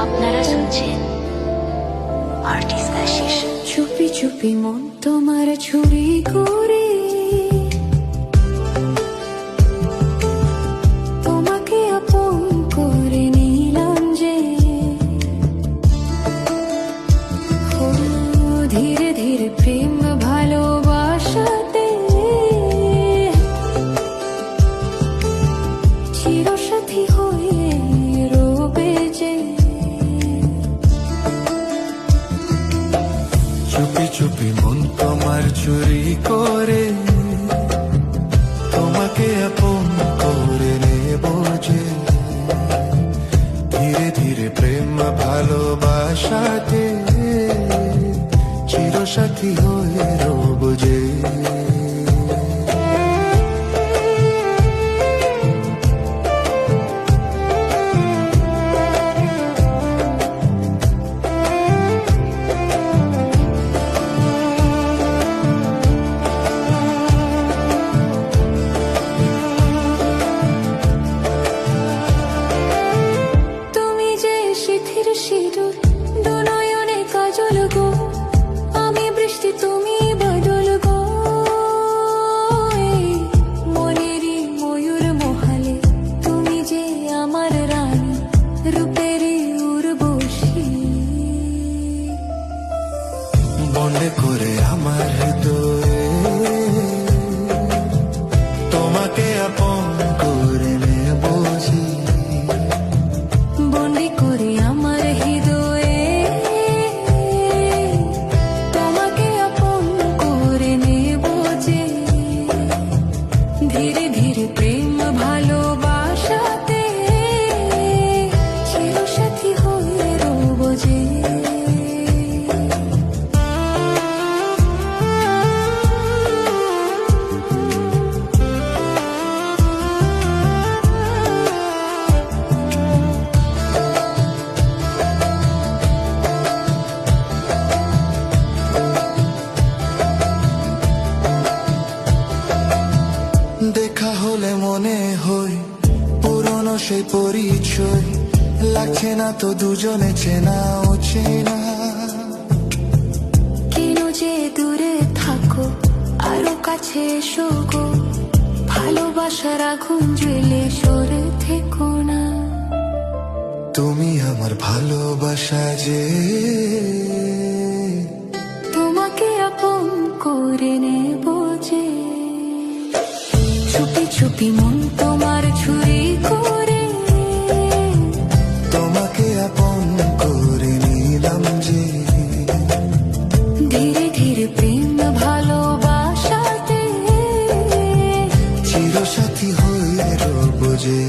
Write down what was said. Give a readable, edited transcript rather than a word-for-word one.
আপনারা শুনছেন আর্টিস্ট আশিস। চুপি চুপি মন তোমার চুরি করে তোমাকে আপন করে নিলাম যে, ধীরে ধীরে প্রেম ভালোবাসাতে চিরসাথী হয়ে রবে যে। চুপি চুপি মন তোমার চুরি করে তোমাকে আপন করে নেব যে, ধীরে ধীরে প্রেম ভালোবাসাতে চিরসাথী হয়ে রব যে। শিথির সিঁদুর দু নয়নে কাজল গো, আমি বৃষ্টি তুমি বাদল গো। মনেরই ময়ূর মহালে তুমি যে আমার রানী, রূপেরই উর্বশী। বন্দে করে আমার হৃদয়ে তোমাকে আপন করে নেব যে, বন্দি করে আমার হৃদয়ে তোমাকে আপন করে নেব যে, ধীরে ধীরে প্রেম ভালোবাসাতে চিরসাথী হয়ে রব যে। দেখা হলে মনে হয় পুরনো সেই পরিচয়, লাগছে না তো দুজনে চেনা চেনা। কেন যে দূরে থাকো আরো কাছে এসো গো, ভালোবাসার আগুন জ্বেলে সরে থেকো না। তুমি আমার ভালোবাসা যে, তোমাকে আপন করে নেব যে। চুপি চুপি মন তোমার চুরি করে তোমাকে আপন করে নিলাম যে, ধীরে ধীরে প্রেম ভালোবাসাতে চিরসাথী হয়ে রব যে।